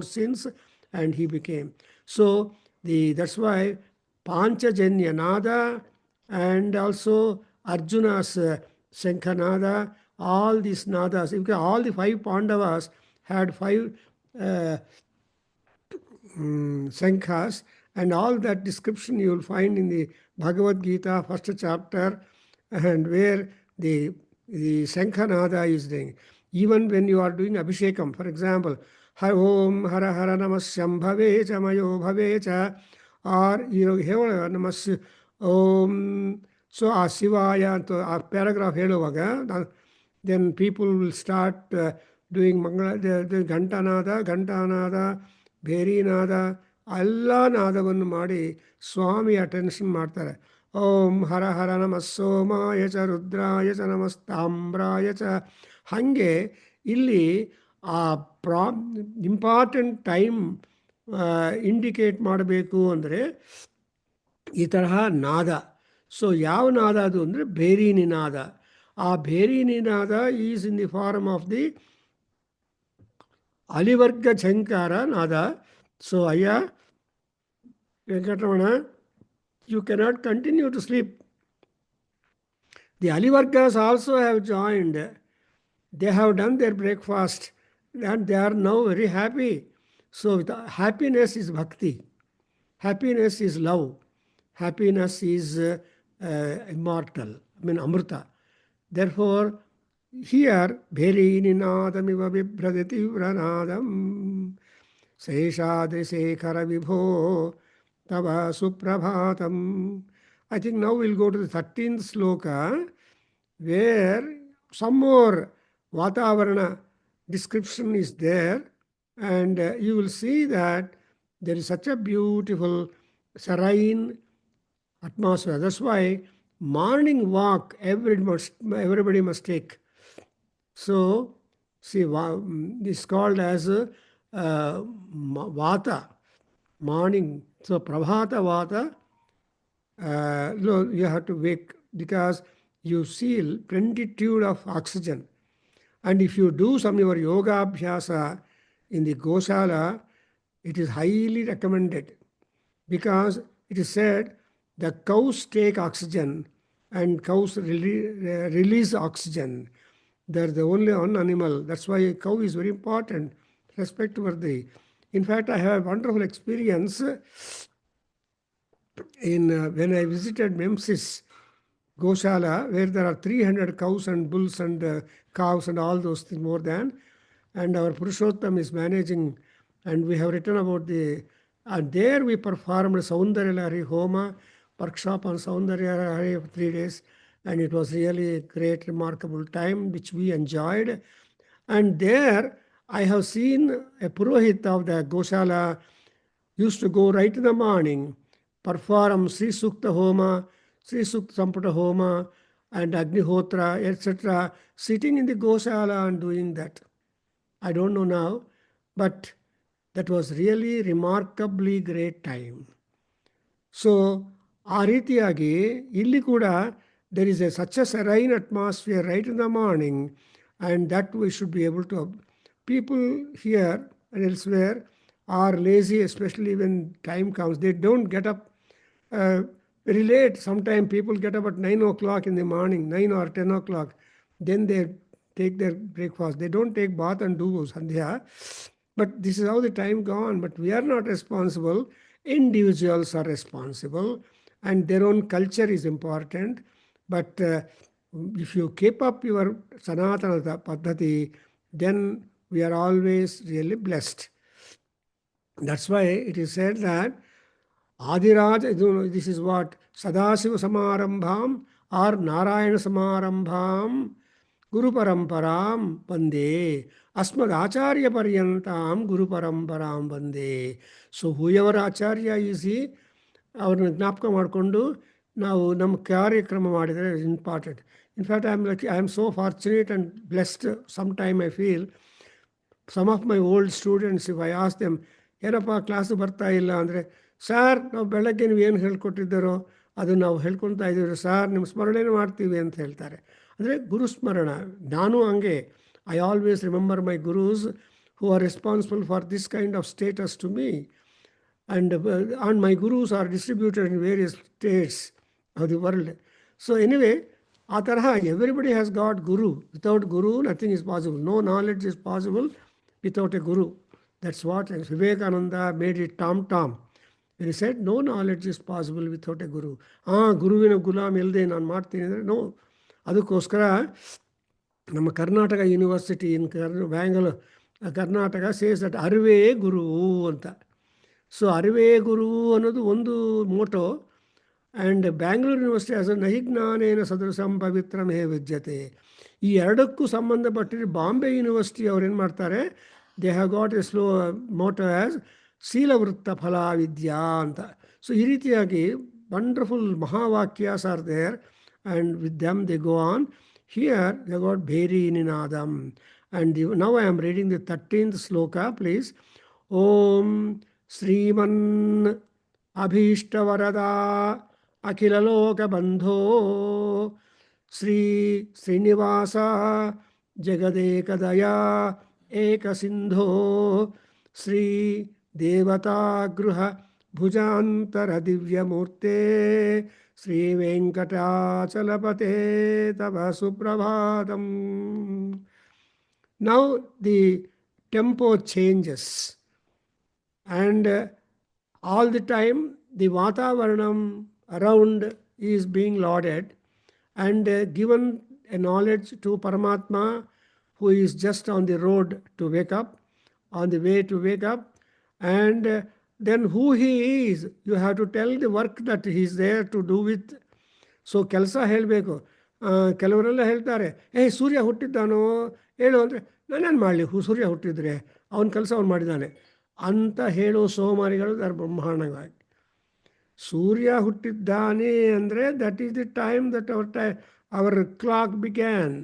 sins, and he became. So that's why Panchajanya Nada and also Arjuna's Shankhanada, all these nadas, all the 5 Pandavas had 5 Shankhas, and all that description you will find in the Bhagavad Gita, first chapter, and where the Shankhanada is doing. Even when you are doing Abhishekam, for example, Har Om Hara Hara Namah Shambhave Cha Mayo Bhave Cha ಆರ್ ಹೇಳುವಾಗ ಓಂ. So ಆ ಶಿವಾಯ ಅಂತ ಆ paragraph ಹೇಳುವಾಗ then people will start doing ಘಂಟಾನಾದ, ಭೇರಿನಾದ, ಎಲ್ಲ ನಾದವನ್ನು ಮಾಡಿ ಸ್ವಾಮಿ ಅಟೆನ್ಷನ್ ಮಾಡ್ತಾರೆ. ಓಂ ಹರ ಹರ ನಮಃ ಸೋಮಾಯ ಚ ರುದ್ರಾಯ ಚ ನಮಸ್ತಾಮ್ರಾಯ ಚ. ಹಾಗೆ ಇಲ್ಲಿ ಆ ಇಂಪಾರ್ಟೆಂಟ್ ಟೈಮ್ ಇಂಡಿಕೇಟ್ ಮಾಡಬೇಕು ಅಂದರೆ ಈ ತರಹ ನಾದ. ಸೊ ಯಾವ ನಾದ ಅದು ಅಂದರೆ ಭೇರಿನಿ ನಾದ. ಆ ಭೇರಿನಿ ನಾದ is in the form of the ಅಲಿವರ್ಗ ಝಂಕಾರ ನಾದ. ಸೊ ಅಯ್ಯ Venkataramana, you cannot continue to sleep. The Alivargas also have joined. They have done their breakfast and they are now very happy. So happiness is bhakti. Happiness is love. Happiness is immortal, amrita. Therefore, here, bherininaadamiva vibhradati vranadam seshadrisekhara vibho Tava Suprabhatam. I think now we'll go to the 13th sloka, where some more Vatavarana description is there, and you will see that there is such a beautiful, serene atmosphere. That's why morning walk everybody must take. So, see, this is called as Vata, morning. So Prabhata Vata, you have to wake because you feel plenitude of oxygen. And if you do some your yoga abhyasa in the Goshala, it is highly recommended because it is said the cows take oxygen and cows release oxygen. They're the only one animal. That's why a cow is very important, respect worthy. In fact, I have a wonderful experience when I visited Memphis, Goshala, where there are 300 cows and bulls and cows and all those things more than. And our Purushottam is managing, and we have written about and there we performed Saundarya Lahari Homa, workshop on Saundarya Lahari for 3 days. And it was really a great, remarkable time, which we enjoyed. And there I have seen a Purohit of the Goshala used to go right in the morning, perform Sri Sukta Homa, Sri Sukta Samputa Homa, and Agnihotra, etc., sitting in the Goshala and doing that. I don't know now, but that was really remarkably great time. So, ಆ ರೀತಿಯಾಗಿ ಇಲ್ಲಿ ಕೂಡ there is such a serene atmosphere right in the morning, and that we should be able to. People here and elsewhere are lazy, especially when time comes. They don't get up very late. Sometimes people get up at 9 o'clock in the morning, 9 or 10 o'clock. Then they take their breakfast. They don't take bath and do sandhya. But this is how the time gone. But we are not responsible. Individuals are responsible, and their own culture is important. But if you keep up your Sanatana Paddhati, then we are always really blessed. That's why it is said that Adiraj, this is what Sadasiva Samarambham or Narayana Samarambham Guru Paramparam Vande Asmad Acharya Paryantam Guru Paramparam Vande. So whoever Acharya is he, ಅವ್ರನ್ನ ಜ್ಞಾಪಕ ಮಾಡಿಕೊಂಡು ನಾವು ನಮ್ಮ ಕಾರ್ಯಕ್ರಮ ಮಾಡಿದರೆ important. In fact I am so fortunate and blessed. Some time I feel some of my old students, if I ask them, ಏನಪ್ಪ class ಬರ್ತಾ ಇಲ್ಲ ಅಂದರೆ, ಸಾರ್ ನಾವು ಬೆಳಗ್ಗೆ ನೀವು ಏನು ಹೇಳ್ಕೊಟ್ಟಿದ್ದಾರೋ ಅದು ನಾವು ಹೇಳ್ಕೊಳ್ತಾ ಇದ್ದೀವಿ ಸಾರ್, ನಿಮ್ಮ ಸ್ಮರಣೆನೂ ಮಾಡ್ತೀವಿ ಅಂತ ಹೇಳ್ತಾರೆ. ಅಂದರೆ ಗುರುಸ್ಮರಣ. ನಾನು ಹಂಗೆ, I always remember my gurus who are responsible for this kind of status to me. And my gurus are distributed in various states of the world. So anyway, everybody has got guru. Without guru, nothing is possible. No knowledge is possible without a guru. That's what Vivekananda made it tom-tom. When he said, no knowledge is possible without a guru. ಗುರುವಿನ ಗುಲಾಮ್ ಇಲ್ಲದೆ ನಾನು ಮಾಡ್ತೀನಿ ಅಂದರೆ no. ಅದಕ್ಕೋಸ್ಕರ ನಮ್ಮ Karnataka university in Bangalore, Karnataka says that ಅರಿವೇ ಗುರು ಅಂತ. ಸೊ ಅರಿವೇ ಗುರು ಅನ್ನೋದು ಒಂದು motto. And Bangalore university as ನಹಿ ಜ್ಞಾನೇನ ಸದೃಶಂ ಪವಿತ್ರಂ ಹೇ ವಿದ್ಯತೆ. ಈ ಎರಡಕ್ಕೂ ಸಂಬಂಧಪಟ್ಟಿರೋ ಬಾಂಬೆ ಯೂನಿವರ್ಸಿಟಿ ಅವ್ರು ಏನು ಮಾಡ್ತಾರೆ, they have got a slow motto as ಶೀಲವೃತ್ತ ಫಲ ವಿದ್ಯಾ ಅಂತ. ಸೊ ಈ ರೀತಿಯಾಗಿ ವಂಡರ್ಫುಲ್ ಮಹಾವಾಕ್ಯಾಸ್ are there, and with them they go on. Here they got ಭೇರಿ ನಿನಾದಂ. And now I am reading the 13th ಶ್ಲೋಕ, ಪ್ಲೀಸ್. ಓಂ ಶ್ರೀಮನ್ ಅಭೀಷ್ಟವರದಾ ಅಖಿಲಲೋಕಬಂಧೋ ಶ್ರೀ ಶ್ರೀನಿವಾಸ ಜಗದೇಕದಯಾ ಏಕಸಿಂಧೋ ಶ್ರೀ ದೇವತಾಗೃಹ ಭುಜಾಂತರ ದಿವ್ಯಮೂರ್ತೆ ಶ್ರೀ ವೆಂಕಟಾಚಲಪತೆ ತವ Suprabhatam. Now the tempo changes, and all the time the Vatavaranam around is being lauded and given a knowledge to Paramatma, who is just on the road to wake up, on the way to wake up. And then who he is, you have to tell the work that he is there to do with. So ಕೆಲಸ ಹೇಳಬೇಕು. ಕೆಲವರೆಲ್ಲ ಹೇಳ್ತಾರೆ, ಸೂರ್ಯ ಹುಟ್ಟಿದ್ದಾನೋ ಹೇಳು ಅಂದರೆ, ನಾನೇನು ಮಾಡಲಿ, ಸೂರ್ಯ ಹುಟ್ಟಿದ್ರೆ ಅವನ ಕೆಲಸ ಅವನು ಮಾಡಿದ್ದಾನೆ ಅಂತ ಹೇಳೋ ಸೋಮಾರಿಗಳು ಬ್ರಹ್ಮಾಂಡವಾಗಿ. ಸೂರ್ಯ ಹುಟ್ಟಿದ್ದಾನೆ ಅಂದರೆ that is the time that our clock began.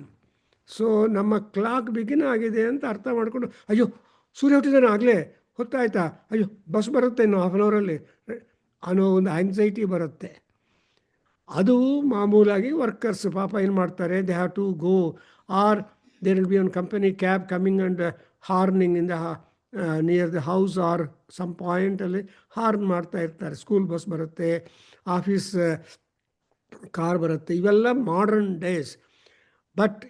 So ನಮ್ಮ ಕ್ಲಾಕ್ ಬಿಗಿನ್ ಆಗಿದೆ ಅಂತ ಅರ್ಥ ಮಾಡಿಕೊಂಡು, ಅಯ್ಯೋ ಸೂರ್ಯ ಹುಟ್ಟಿದ್ದಾನೆ ಆಗಲೇ ಹೊತ್ತಾಯ್ತಾ, ಅಯ್ಯೋ ಬಸ್ ಬರುತ್ತೆ ಇನ್ನು ಹಾಫ್ ಆನ್ ಅವರಲ್ಲಿ ಅನ್ನೋ ಒಂದು ಆಂಗ್ಸೈಟಿ ಬರುತ್ತೆ. ಅದು ಮಾಮೂಲಾಗಿ ವರ್ಕರ್ಸ್ ಪಾಪ ಏನು ಮಾಡ್ತಾರೆ, they have to go, or there will be one company cab coming and horning in the near the house or some ಪಾಯಿಂಟಲ್ಲಿ ಹಾರ್ನ್ ಮಾಡ್ತಾ ಇರ್ತಾರೆ. ಸ್ಕೂಲ್ ಬಸ್ ಬರುತ್ತೆ, ಆಫೀಸ್ ಕಾರ್ ಬರುತ್ತೆ, ಇವೆಲ್ಲ ಮಾಡರ್ನ್ ಡೇಸ್. ಬಟ್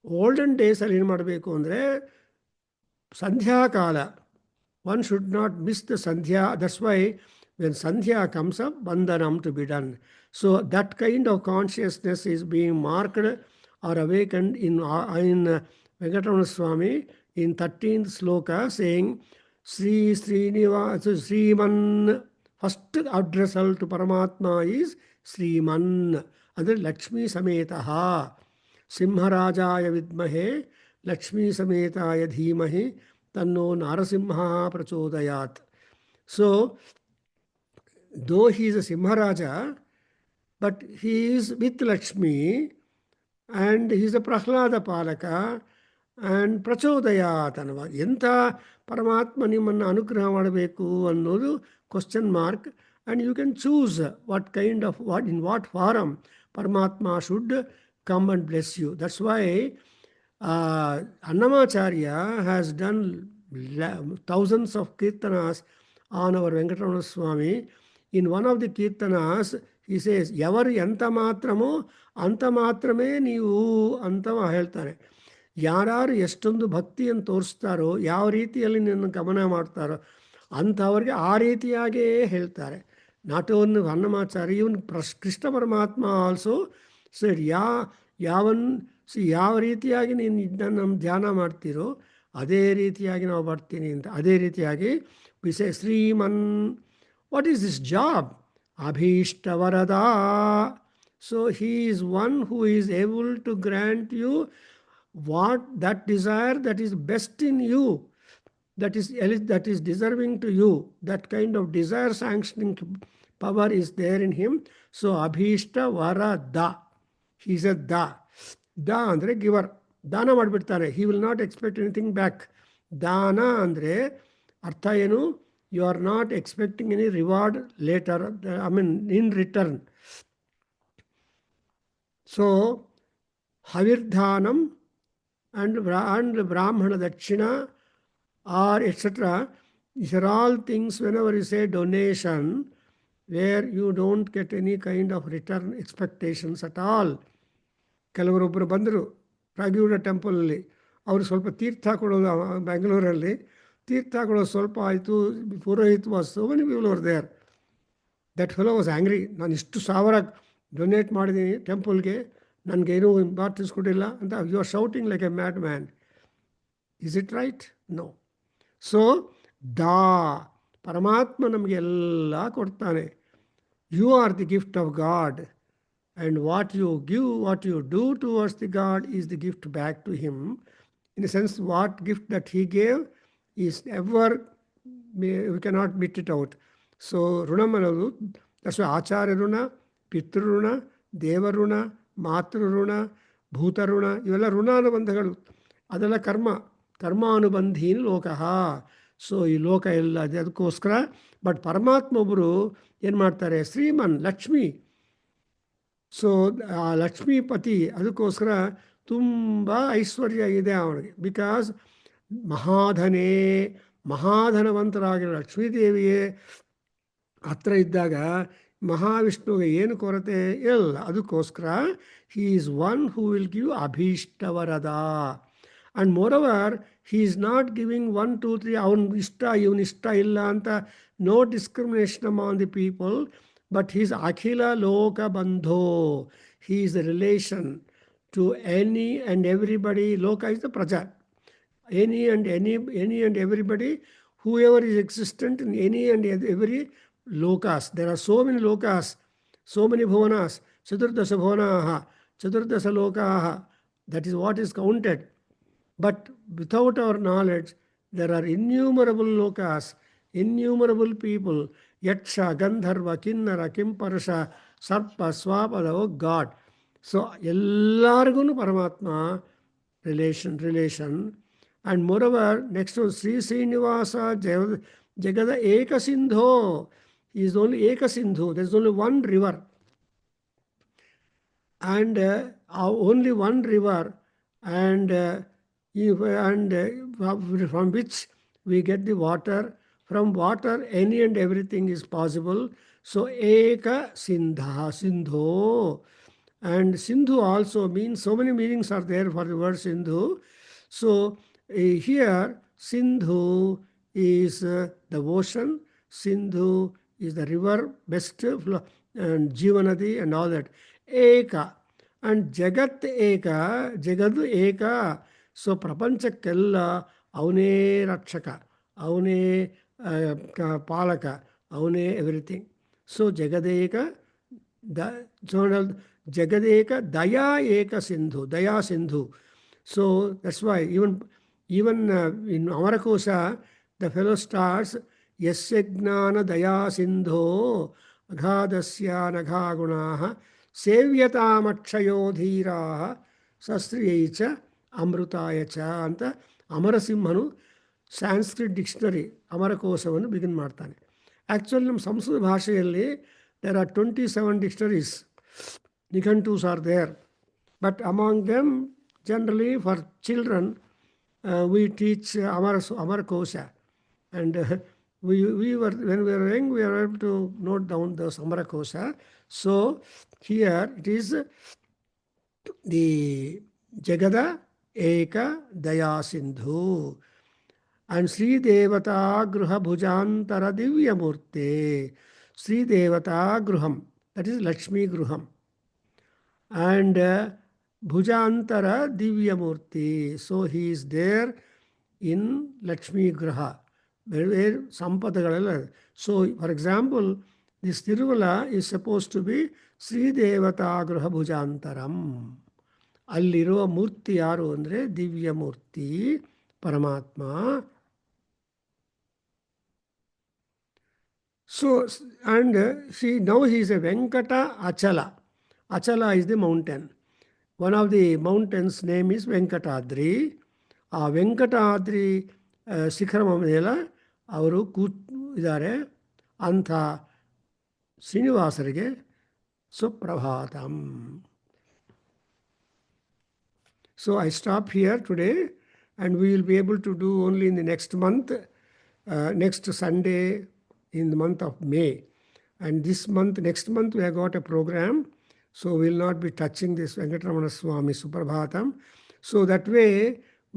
ಓಲ್ಡನ್ ಡೇಸಲ್ಲಿ ಏನು ಮಾಡಬೇಕು ಅಂದರೆ, ಸಂಧ್ಯಾಕಾಲ, one should not miss the Sandhya. That's why when Sandhya comes up, Bandhanam to be done. So that kind of consciousness is being marked or awakened in Venkateshwara Swami in 13th sloka, saying Sri Srinivasa Sriman. First addressal to Paramatma is Sriman, and Lakshmi Sametaha. Simharajaya vidmahe Lakshmi Sametaya dhimahi tanno Narasimha prachodayat. So though he is a Simharaja, but he is with Lakshmi, and he is a Prahlada Palaka and Prachodayat ಅನ್ನುವ. ಎಂಥ ಪರಮಾತ್ಮ ನಿಮ್ಮನ್ನು ಅನುಗ್ರಹ ಮಾಡಬೇಕು ಅನ್ನೋದು question mark. And you can choose what kind of in what form Paramatma should come and bless you. That's why Annamacharya has done thousands of kirtanas on our Venkateshwara Swami. In one of the kirtanas, he says, ಯಾವರು ಎಂತ ಮಾತ್ರಮೋ ಅಂಥ ಮಾತ್ರಮೇ ನೀವು ಅಂತ ಹೇಳ್ತಾರೆ. ಯಾರು ಎಷ್ಟೊಂದು ಭಕ್ತಿಯನ್ನು ತೋರಿಸ್ತಾರೋ, ಯಾವ ರೀತಿಯಲ್ಲಿ ನಿನ್ನ ಗಮನ ಮಾಡ್ತಾರೋ ಅಂಥವ್ರಿಗೆ ಆ ರೀತಿಯಾಗೇ ಹೇಳ್ತಾರೆ. ನಾಟ್ ಓನ್ಲಿ ಅನ್ನಮಾಚಾರ್ಯ, ಇವನ್ ಕೃಷ್ಣ ಪರಮಾತ್ಮ ಆಲ್ಸೋ ಸರ್, ಯಾವ ರೀತಿಯಾಗಿ ನೀನು ಇದನ್ನು ನಮ್ಮ ಧ್ಯಾನ ಮಾಡ್ತೀರೋ ಅದೇ ರೀತಿಯಾಗಿ ನಾವು ಬರ್ತೀನಿ ಅಂತ. ಅದೇ ರೀತಿಯಾಗಿ ವಿಸೆ ಶ್ರೀಮನ್, ವಾಟ್ ಈಸ್ ದಿಸ್ ಜಾಬ್? ಅಭೀಷ್ಟವರದ. So he is one who is able to grant you what that desire that is best in you, that is deserving to you. That kind of desire sanctioning power is there in him. So abhishta varada, he is a da andre giver. ದಾನ ಮಾಡಿಬಿಡ್ತಾರೆ. he will not expect anything back. ದಾನ ಅಂದರೆ ಅರ್ಥ ಏನು? you are not expecting any reward later, I mean in return. So havirdhanam and Brahmana Dakshina or etc. These are all things, whenever you say donation, where you don't get any kind of return expectations at all. ಕೆಲವರೊಬ್ಬರು ಬಂದರು ಪ್ರಾಗಿಯೂಡ ಟೆಂಪಲಲ್ಲಿ, ಅವರು ಸ್ವಲ್ಪ ತೀರ್ಥ ಕೊಡೋದು, ಬೆಂಗಳೂರಲ್ಲಿ ತೀರ್ಥ ಕೊಡೋದು ಸ್ವಲ್ಪ ಆಯಿತು, purohit was so many people were there. That fellow was angry. ನಾನು ಇಷ್ಟು ಸಾವಿರ ಡೊನೇಟ್ ಮಾಡಿದ್ದೀನಿ ಟೆಂಪಲ್ಗೆ, ನನಗೇನೂ ಇಂಪಾರ್ಟೆನ್ಸ್ ಕೊಟ್ಟಿಲ್ಲ ಅಂತ. You are shouting like a mad man. Is it right? No. So ದಾ ಪರಮಾತ್ಮ ನಮಗೆಲ್ಲ ಕೊಡ್ತಾನೆ. You are the gift of God, and what you give, what you do towards the God is the gift back to him. In a sense, what gift that he gave is ever, we cannot beat it out. So runam anadu, that's why acharya runa, pitru runa, deva runa, matru runa, bhuta runa, ಇವೆಲ್ಲ ಋಣಾನುಬಂಧಗಳು. ಅದೆಲ್ಲ ಕರ್ಮಾನುಬಂಧೀನ್ ಲೋಕಃ. So ಈ ಲೋಕ ಎಲ್ಲ ಇದೆ, ಅದಕ್ಕೋಸ್ಕರ. But ಪರಮಾತ್ಮ ಒಬ್ಬರು ಏನು ಮಾಡ್ತಾರೆ, ಶ್ರೀಮನ್ ಲಕ್ಷ್ಮಿ. ಸೊ ಆ ಲಕ್ಷ್ಮೀಪತಿ, ಅದಕ್ಕೋಸ್ಕರ ತುಂಬ ಐಶ್ವರ್ಯ ಇದೆ ಅವನಿಗೆ. ಬಿಕಾಸ್ ಮಹಾಧನವಂತರಾಗಿರೋ ಲಕ್ಷ್ಮೀದೇವಿಯೇ ಹತ್ರ ಇದ್ದಾಗ ಮಹಾವಿಷ್ಣುವಿಗೆ ಏನು ಕೊರತೆ ಇಲ್ಲ. ಅದಕ್ಕೋಸ್ಕರ he is one who will give ಅಭೀಷ್ಟವರದ. And moreover he is not giving 1 2 3 ಅವನ ಇಷ್ಟ ಇವನ ಇಷ್ಟ ಇಲ್ಲ ಅಂತ. No discrimination among the people. But he is Akhila Loka Bandho. He is the relation to any and everybody. Loka is the Praja. Any and everybody, whoever is existent in any and every lokas. There are so many lokas, so many bhuvanas. Chaturdasa bhuvanaha, Chaturdasa lokaha. That is what is counted. But without our knowledge, there are innumerable lokas, innumerable people. Yaksha, Gandharva, Kinnara, Kimparasha, Sarpa, Swapada, oh God. So, ellargunu Paramatma relation. And moreover, next to Sri Srinivasa, Jagada Eka Sindho. He is only Eka Sindhu. There is only one river. And only one river. And from which we get the water. From water, any and everything is possible. So, Eka Sindho. And Sindhu also means, so many meanings are there for the word Sindhu. So, here, Sindhu is the ocean. Sindhu is the river, best, and Jivanadi and all that. Eka. And Jagat Eka, Jagadu Eka. So, Prapanchakella, Avane Rakshaka, Avane Palaka, Avane everything. So Jagadeka, Jagadeka, Daya Eka Sindhu, Daya Sindhu. So that's why even in Amarakosha, the fellow starts, Yasya Gnana Daya Sindho, Aghadasya Nagha Gunaha, Sevyatamakshayodhiraha, Sastriyecha, Amrutayacha, Anta Amarasimhanu. Sanskrit dictionary ಅಮರಕೋಶವನ್ನು begin ಮಾಡ್ತಾನೆ. Actually ನಮ್ಮ ಸಂಸ್ಕೃತ ಭಾಷೆಯಲ್ಲಿ there are 27 dictionaries. Nightus are there. But among them, generally for children, we teach Amarakosha. And when we were young, we were able to note down those Amarakosha. So here it is the Jagada Eka Daya Sindhu. And Sri Devata Gruha Bhujantara Divya Murte. Sri Devata Gruham, that is Lakshmi Gruham. And Bhujantara Divya Murti. So he is there in Lakshmi Gruha, where Sampadagalala. So, for example, this Tiruvala is supposed to be Sri Devata Gruha Bhujantaram. Alliro Murti yaru andre Divya Murti, Paramatma. So, and now he is a Venkata Achala. Achala is the mountain. One of the mountains' name is Venkatadri. Venkatadri ಶಿಖರಮ ಮೇಲೆ ಅವರು ಇದ್ದಾರೆ ಅಂಥ ಶ್ರೀನಿವಾಸರಿಗೆ Suprabhatam. So I stop here today, and we will be able to do only in the next month, next Sunday in the month of May. And this month, next month, we have got a program, so we will not be touching this Venkatramana Swami Suprabhatam. So that way,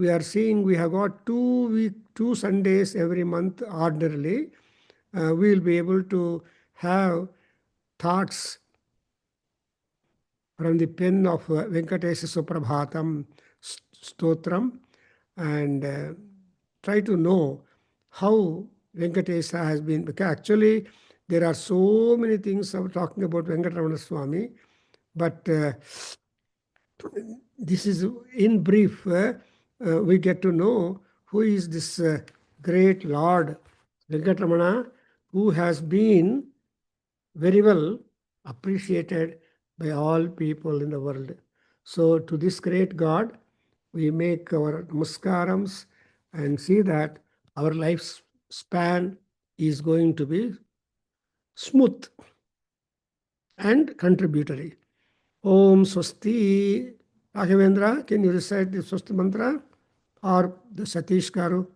we are seeing we have got 2 Sundays every month ordinarily. We will be able to have thoughts from the pen of Venkateshwara Suprabhatam Stotram, and try to know how Venkatesha has been, because actually there are so many things of talking about Venkatramana Swami, but this is in brief, we get to know who is this great Lord Venkatramana, who has been very well appreciated by all people in the world. So to this great God, we make our namaskarams and see that our lifespan is going to be smooth and contributory. Om Swasti. Raghavendra, can you recite the Swasti mantra? Or the Satish Garu?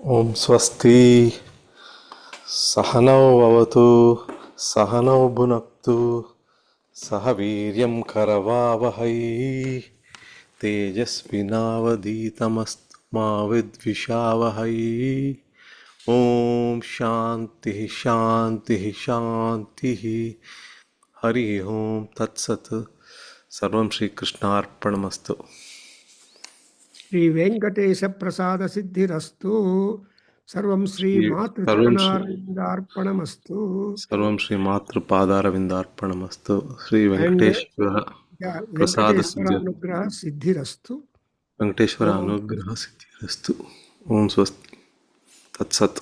Om Swasti Sahanau Vavatu Sahanau Bhunaktu Sahaviryam Karavavahai Tejasvinavaditamastu Ma Vidvishavahai Om Shanti Shanti Shanti Hari Om Tat Sat Sarvam Shri Krishna Arpanamastu. Sri Venkatesha Prasada Siddhirastu. Sarvam Sri Matru Sarvam Shri Charanarvindharpanamastu. Sarvam Shri Matru Padaravindarpanamastu. Shri And Venkateshwara Prasada Venkateshwara Siddhi Anugraha Siddhirastu. Venkateshwara Om Anugraha Siddhirastu. Om Swasti Tat Sat.